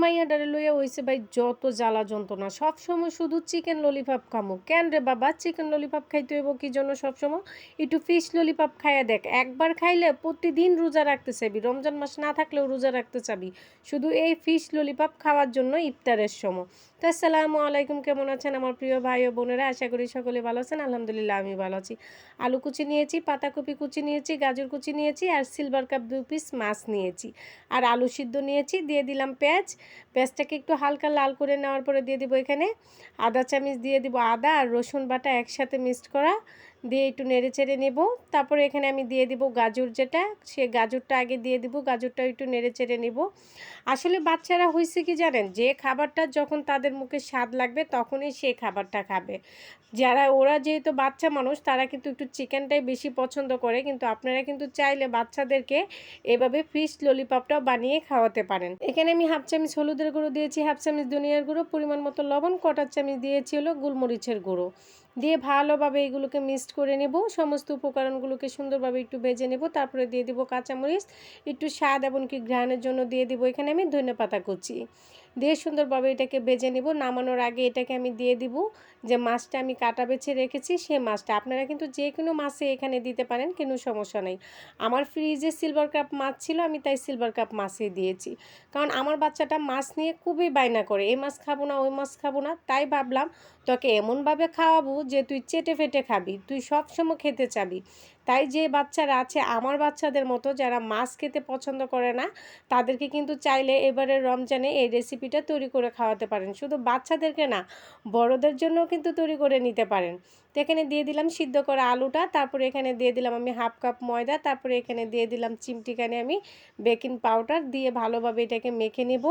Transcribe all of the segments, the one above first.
মাইয়াডারে লইয়া হইছে ভাই যত জ্বালা যন্ত্রণা, সবসময় শুধু চিকেন ললিপপ খামু। কেন রে বাবা, চিকেন ললিপপ খাইতে হইব কি জন্য সবসময়? একটু ফিশ ললিপপ খাইয়া দেখ, একবার খাইলে প্রতিদিন রোজা রাখতে চাবি, রমজান মাস না থাকলেও রোজা রাখতে চাবি, শুধু এই ফিশ ললিপপ খাওয়ার জন্য ইফতারের সময়। তো আসসালামু আলাইকুম, কেমন আছেন আমার প্রিয় ভাই ও বোনেরা? আশা করি সকলে ভালো আছেন। আলহামদুলিল্লাহ আমি ভালো আছি। আলু কুচি নিয়েছি, পাতাকপি কুচি নিয়েছি, গাজর কুচি নিয়েছি, আর সিলভার কাপ 2 পিস মাছ নিয়েছি, আর আলু সিদ্ধ নিয়েছি। দিয়ে দিলাম পেঁয়াজটাকে একটু হালকা লাল করে নেওয়ার পরে দিয়ে দিব এখানে আদা চামচ, দিয়ে দিব আদা আর রসুন বাটা একসাথে মিক্সড করা, দিয়ে একটু নেড়ে চেড়ে নেব। তারপরে এখানে আমি দিয়ে দিব গাজর, যেটা সে গাজরটা আগে দিয়ে দিব, গাজরটা একটু নেড়ে চেড়ে নেব। আসলে বাচ্চারা হয়েছে কি জানেন, যে খাবারটা যখন তাদের মুখে স্বাদ লাগবে তখনই সে খাবারটা খাবে। ওরা যেহেতু বাচ্চা মানুষ, তারা কিন্তু একটু চিকেনটাই বেশি পছন্দ করে, কিন্তু আপনারা কিন্তু চাইলে বাচ্চাদেরকে এভাবে ফিশ ললিপপটাও বানিয়ে খাওয়াতে পারেন। এখানে আমি হাফ চামচ হলুদের গুঁড়ো দিয়েছি, হাফ চামচ ধনিয়ার গুঁড়ো, পরিমাণ মতো লবণ, কটার চামচ দিয়েছি হলো গোলমরিচের গুঁড়ো, দিয়ে ভালোভাবে এগুলোকে মিক্সড করে নেব। সমস্ত উপকরণগুলোকে সুন্দরভাবে একটু ভেজে নেব। তারপরে দিয়ে দিব কাঁচামরিচ, একটু স্বাদ এমনকি ঘ্রাণের জন্য দিয়ে দিব এখানে আমি ধনেপাতা কুচি, দিয়ে সুন্দরভাবে এটাকে ভেজে নেব। নামানোর আগে এটাকে আমি দিয়ে দিব যে মাছটা আমি কাটা বেছে রেখেছি, সে মাছটা আপনারা কিন্তু যে কোনো মাছে এখানে দিতে পারেন, কোনো সমস্যা নেই। আমার ফ্রিজে সিলভার কাপ মাছ ছিল, আমি তাই সিলভার কাপ মাছই দিয়েছি, কারণ আমার বাচ্চাটা মাছ নিয়ে খুবই বায়না করে, এই মাছ খাবো না, ওই মাছ খাবো না। তাই ভাবলাম তোকে এমনভাবে খাওয়াবো যে তুই চেটে ফেটে খাবি, তুই সবসময় খেতে চাবি। তাই যে বাচ্চারা আছে আমার বাচ্চাদের মতো, যারা মাছ খেতে পছন্দ করে না, তাদেরকে কিন্তু চাইলে এবারের রমজানে এই রেসিপিটা তৈরি করে খাওয়াতে পারেন। শুধু বাচ্চাদেরকে না, বড়দের জন্যও কিন্তু তৈরি করে নিতে পারেন। তো এখানে দিয়ে দিলাম সিদ্ধ করা আলুটা, তারপরে এখানে দিয়ে দিলাম আমি হাফ কাপ ময়দা, তারপরে এখানে দিয়ে দিলাম চিমটিখানে আমি বেকিং পাউডার, দিয়ে ভালোভাবে এটাকে মেখে নেব।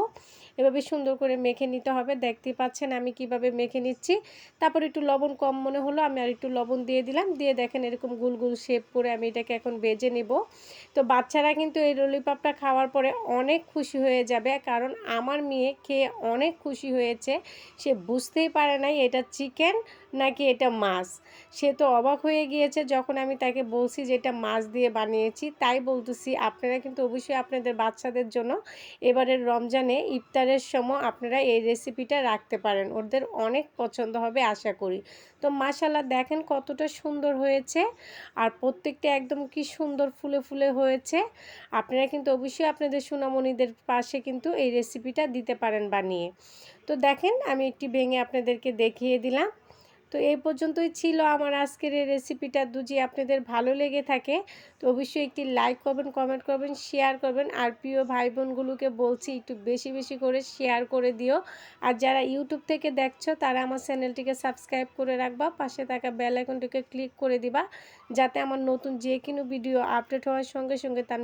এভাবে সুন্দর করে মেখে নিতে হবে। দেখতেই পাচ্ছেন আমি কিভাবে মেখে নিচ্ছি। তারপর একটু লবণ কম মনে হলো, আমি আর একটু লবণ দিয়ে দিলাম, দিয়ে দেখেন এরকম গোল গোল শেপ করে আমি এটাকে এখন ভেজে নেব। তো বাচ্চারা কিন্তু এই ললিপপটা খাওয়ার পরে অনেক খুশি হয়ে যাবে, কারণ আমার মেয়ে খেয়ে অনেক খুশি হয়েছে। সে বুঝতেই পারে নাই এটা চিকেন নাকি এটা মাছ। সে তো অবাক হয়ে গিয়েছে যখন আমি তাকে বলছি যে এটা মাছ দিয়ে বানিয়েছি। তাই বলতেছি, আপনারা কিন্তু অবশ্যই আপনাদের বাচ্চাদের জন্য এবারের রমজানে ইফতারের সময় আপনারা এই রেসিপিটা রাখতে পারেন, ওদের অনেক পছন্দ হবে আশা করি। তো মাশাআল্লাহ দেখেন কতটা সুন্দর হয়েছে, আর প্রত্যেকটা একদম কি সুন্দর ফুলে ফুলে হয়েছে। আপনারা কিন্তু অবশ্যই আপনাদের সোনামণিদের পাশে কিন্তু এই রেসিপিটা দিতে পারেন বানিয়ে। তো দেখেন আমি একটি ভেঙে আপনাদেরকে দেখিয়ে দিলাম। তো এই পর্যন্তই ছিল আমার আজকের এই রেসিপিটা। যদি আপনাদের ভালো লেগে থাকে তো অবশ্যই একটি লাইক করবেন, কমেন্ট করবেন, শেয়ার করবেন। আর প্রিয় ভাই বোনগুলোকে বলছি একটু বেশি বেশি করে শেয়ার করে দিও। আর যারা ইউটিউব থেকে দেখছো তারা আমার চ্যানেলটিকে সাবস্ক্রাইব করে রাখবা, পাশে থাকা বেল আইকনটিকে ক্লিক করে দিবা, যাতে আমার নতুন যে কোনো ভিডিও আপডেট হওয়ার সঙ্গে সঙ্গে তার